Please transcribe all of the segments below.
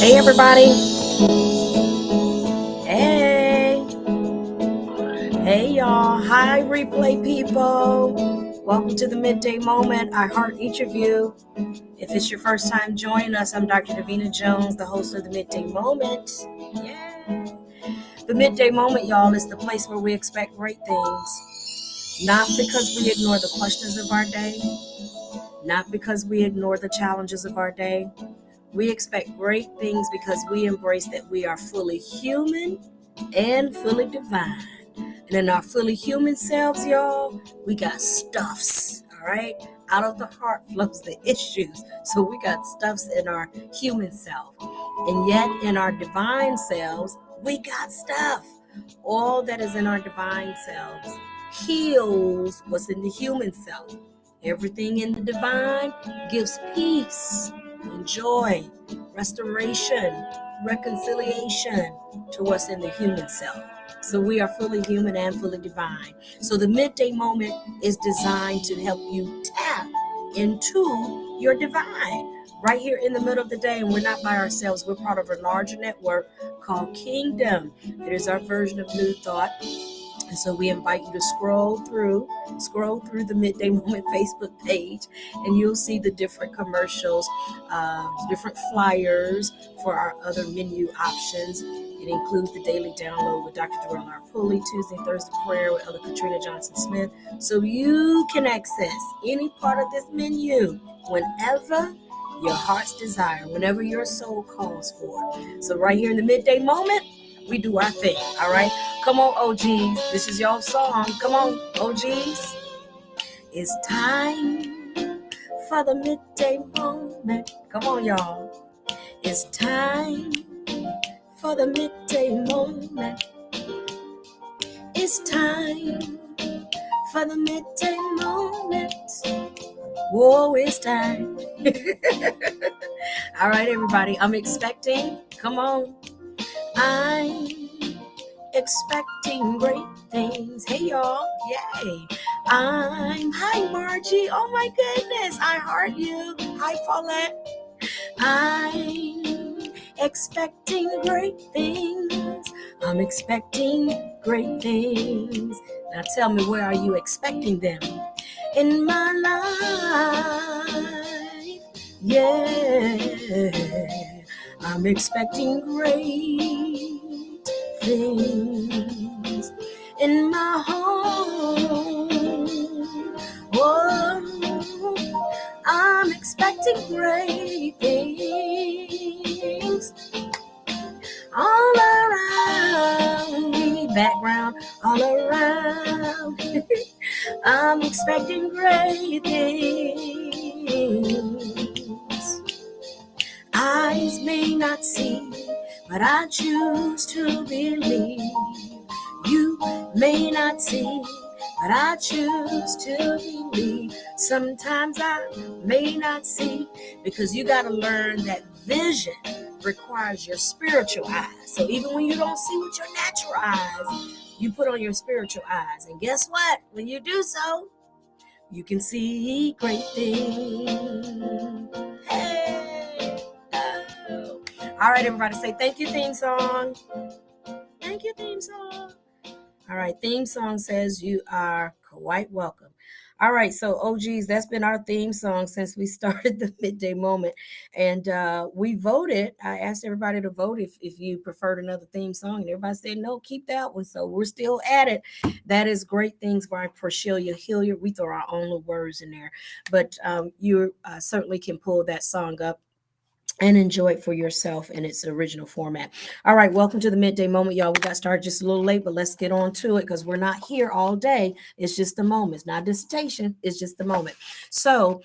Hey, everybody. Hey. Hey, y'all. Hi, replay people. Welcome to the Midday Moment. I heart each of you. If it's your first time joining us, I'm Dr. Davina Jones, the host of the Midday Moment. Yeah. The Midday Moment, y'all, is the place where we expect great things. Not because we ignore the questions of our day. Not because we ignore the challenges of our day. We expect great things because we embrace that we are fully human and fully divine. And in our fully human selves, y'all, we got stuffs, all right? Out of the heart flows the issues. So we got stuffs in our human self. And yet in our divine selves, we got stuff. All that is in our divine selves heals what's in the human self. Everything in the divine gives peace and joy, restoration, reconciliation to what's in the human self. So we are fully human and fully divine. So the midday moment is designed to help you tap into your divine right here in the middle of the day. And we're not by ourselves. We're part of a larger network called Kingdom. It is our version of New Thought. And so we invite you to scroll through the Midday Moment Facebook page, and you'll see the different commercials, different flyers for our other menu options. It includes the daily download with Dr. Pulley, Tuesday, Thursday prayer with Elder Katrina Johnson-Smith. So you can access any part of this menu whenever your heart's desire, whenever your soul calls for. So right here in the Midday Moment, we do our thing, all right? Come on, OGs. This is your song. Come on, OGs. It's time for the midday moment. Come on, y'all. It's time for the midday moment. It's time for the midday moment. Whoa, it's time. All right, everybody. I'm expecting. Come on. I'm expecting great things. Hey, y'all. Yay. Hi, Margie. Oh, my goodness. I heart you. Hi, Paulette. I'm expecting great things. I'm expecting great things. Now tell me, where are you expecting them? In my life. Yeah. I'm expecting great things in my home. Oh, I'm expecting great things all around me. Background all around. I'm expecting great things. Eyes may not see, but I choose to believe. You may not see, but I choose to believe. Sometimes I may not see, because you got to learn that vision requires your spiritual eyes. So even when you don't see with your natural eyes, you put on your spiritual eyes. And guess what? When you do so, you can see great things. Hey. All right, everybody, say thank you, theme song. Thank you, theme song. All right, theme song says you are quite welcome. All right, so OGs, that's been our theme song since we started the Midday Moment. And we voted. I asked everybody to vote if you preferred another theme song. And everybody said, no, keep that one. So we're still at it. That is Great Things by Priscilla Hilliard. We throw our own little words in there. But you certainly can pull that song up and enjoy it for yourself in its original format. All right, welcome to the Midday Moment, y'all. We got started just a little late, but let's get on to it because we're not here all day. It's just the moment. It's not a dissertation. It's just the moment. So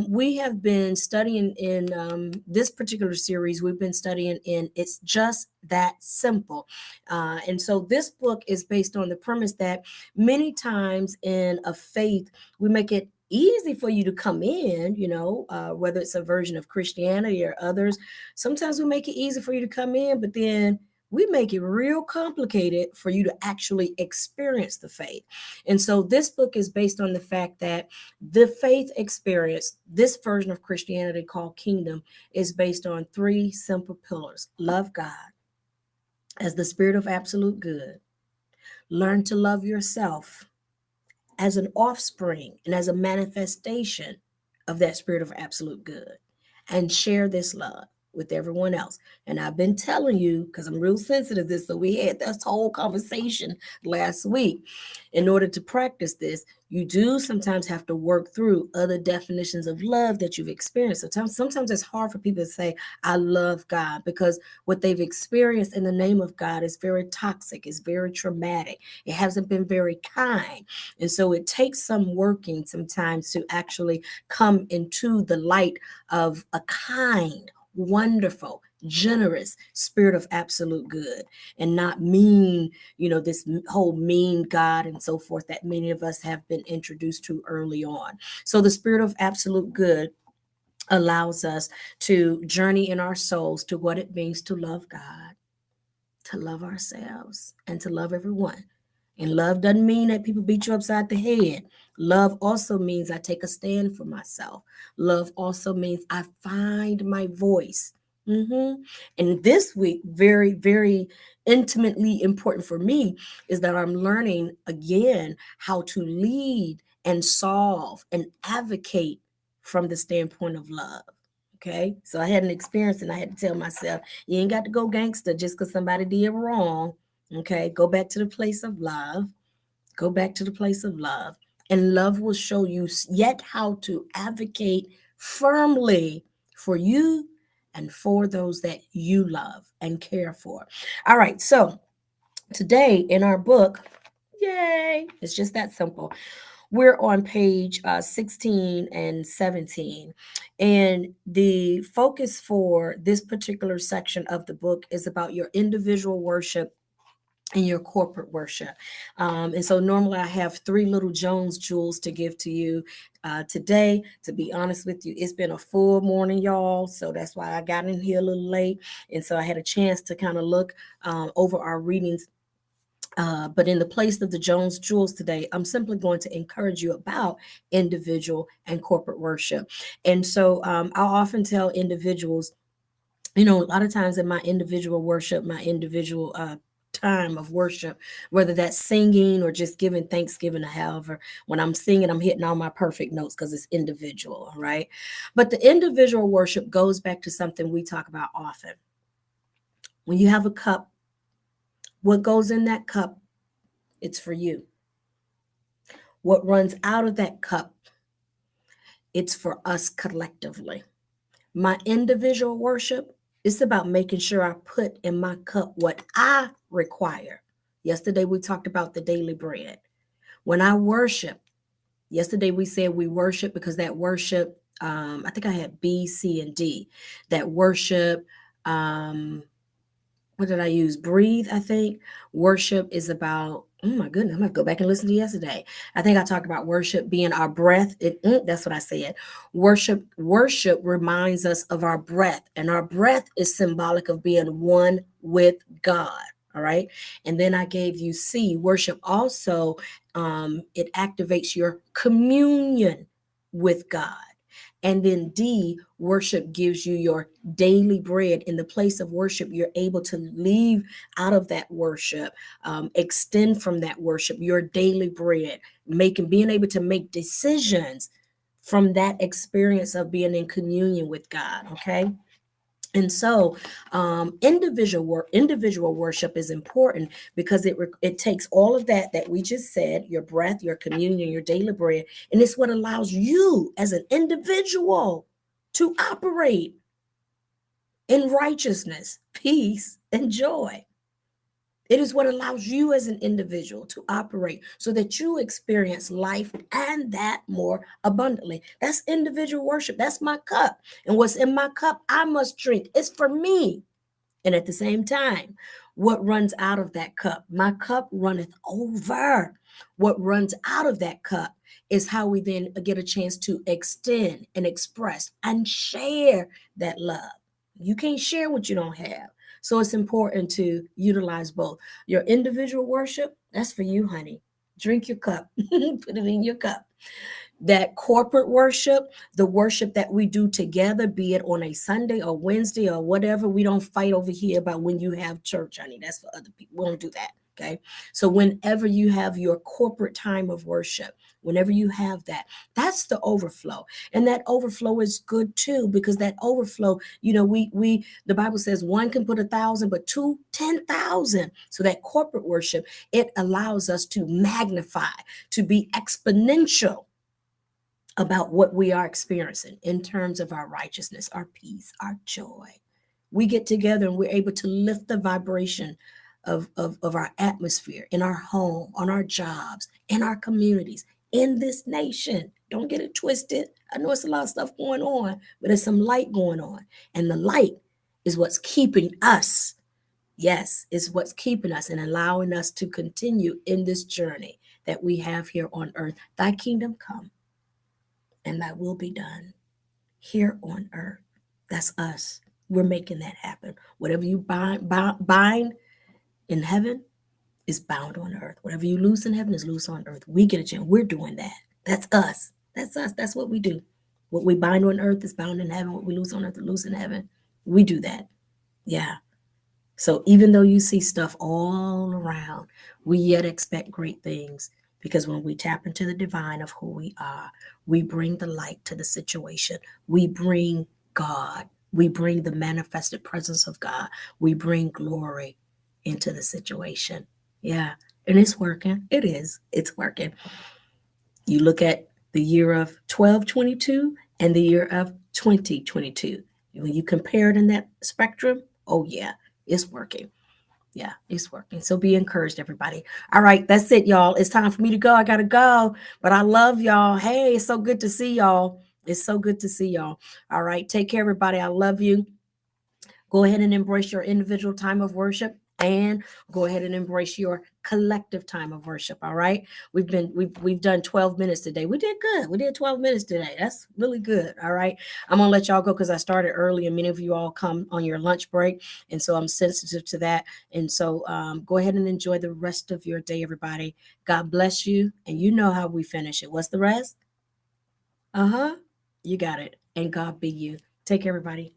we have been studying in this particular series. We've been studying in It's Just That Simple. And so this book is based on the premise that many times in a faith, we make it easy for you to come in, whether it's a version of Christianity or others. Sometimes we make it easy for you to come in, but then we make it real complicated for you to actually experience the faith. And so this book is based on the fact that the faith experience, this version of Christianity called Kingdom, is based on three simple pillars: love God as the spirit of absolute good, learn to love yourself as an offspring and as a manifestation of that spirit of absolute good, and share this love with everyone else. And I've been telling you, because I'm real sensitive to this, so we had this whole conversation last week. In order to practice this, you do sometimes have to work through other definitions of love that you've experienced. Sometimes it's hard for people to say, I love God, because what they've experienced in the name of God is very toxic, it's very traumatic, it hasn't been very kind. And so it takes some working sometimes to actually come into the light of a kind, wonderful, generous spirit of absolute good, and not mean, this whole mean God and so forth that many of us have been introduced to early on. So the spirit of absolute good allows us to journey in our souls to what it means to love God, to love ourselves, and to love everyone. And love doesn't mean that people beat you upside the head. Love also means I take a stand for myself. Love also means I find my voice. And this week, very, very intimately important for me, is that I'm learning again how to lead and solve and advocate from the standpoint of love. Okay, so I had an experience and I had to tell myself, you ain't got to go gangster just because somebody did wrong. Okay, go back to the place of love. Go back to the place of love. And love will show you yet how to advocate firmly for you and for those that you love and care for. All right, so today in our book, yay, it's just that simple. We're on page 16 and 17. And the focus for this particular section of the book is about your individual worship and your corporate worship. And so normally I have three little Jones jewels to give to you today. To be honest with you, it's been a full morning, y'all. So that's why I got in here a little late. And so I had a chance to kind of look over our readings. But in the place of the Jones jewels today, I'm simply going to encourage you about individual and corporate worship. And so I'll often tell individuals, a lot of times in my individual worship, my individual time of worship, whether that's singing or just giving thanksgiving, or however, when I'm singing, I'm hitting all my perfect notes because it's individual, all right? But the individual worship goes back to something we talk about often. When you have a cup, what goes in that cup, it's for you. What runs out of that cup, it's for us collectively. My individual worship, it's about making sure I put in my cup what I require. Yesterday, we talked about the daily bread. When I worship, yesterday we said we worship because that worship, I think I had B, C, and D. That worship, what did I use? Breathe, I think. Worship is about, oh my goodness, I'm going to go back and listen to yesterday. I think I talked about worship being our breath. That's what I said. Worship reminds us of our breath, and our breath is symbolic of being one with God. All right. And then I gave you C. Worship also, it activates your communion with God. And then D, worship gives you your daily bread. In the place of worship, you're able to leave out of that worship, extend from that worship, your daily bread, being able to make decisions from that experience of being in communion with God. Okay. And so individual worship is important because it takes all of that we just said, your breath, your communion, your daily bread, and it's what allows you as an individual to operate in righteousness, peace, and joy. It is what allows you as an individual to operate so that you experience life and that more abundantly. That's individual worship. That's my cup. And what's in my cup, I must drink. It's for me. And at the same time, what runs out of that cup? My cup runneth over. What runs out of that cup is how we then get a chance to extend and express and share that love. You can't share what you don't have. So it's important to utilize both. Your individual worship, that's for you, honey. Drink your cup, put it in your cup. That corporate worship, the worship that we do together, be it on a Sunday or Wednesday or whatever, we don't fight over here about when you have church, honey. That's for other people. We don't do that. Okay. So whenever you have your corporate time of worship, whenever you have that, that's the overflow. And that overflow is good too, because that overflow, we the Bible says one can put 1,000, but two, 10,000. So that corporate worship, it allows us to magnify, to be exponential about what we are experiencing in terms of our righteousness, our peace, our joy. We get together and we're able to lift the vibration of our atmosphere in our home, on our jobs, in our communities, in this nation. Don't get it twisted. I know it's a lot of stuff going on, but there's some light going on. And the light is what's keeping us. Yes, is what's keeping us and allowing us to continue in this journey that we have here on earth. Thy kingdom come and thy will be done here on earth. That's us. We're making that happen. Whatever you bind in heaven is bound on earth. Whatever you loose in heaven is loose on earth. We get a chance. We're doing that. That's us. That's us. That's what we do. What we bind on earth is bound in heaven. What we loose on earth is loose in heaven. We do that. Yeah. So even though you see stuff all around, we yet expect great things, because when we tap into the divine of who we are, we bring the light to the situation. We bring God. We bring the manifested presence of God. We bring glory into the situation. Yeah. And it's working. It is. It's working. You look at the year of 1222 and the year of 2022. When you compare it in that spectrum, oh yeah, it's working. Yeah, it's working. So be encouraged, everybody. All right, that's it, y'all. It's time for me to go. I gotta go. But I love y'all. Hey, it's so good to see y'all. It's so good to see y'all. All right, take care, everybody. I love you. Go ahead and embrace your individual time of worship, and go ahead and embrace your collective time of worship. All right. We've done 12 minutes today. We did good. We did 12 minutes today. That's really good. All right. I'm gonna let y'all go because I started early and many of you all come on your lunch break. And so I'm sensitive to that. And so go ahead and enjoy the rest of your day, everybody. God bless you. And you know how we finish it. What's the rest? Uh-huh. You got it. And God be you. Take care, everybody.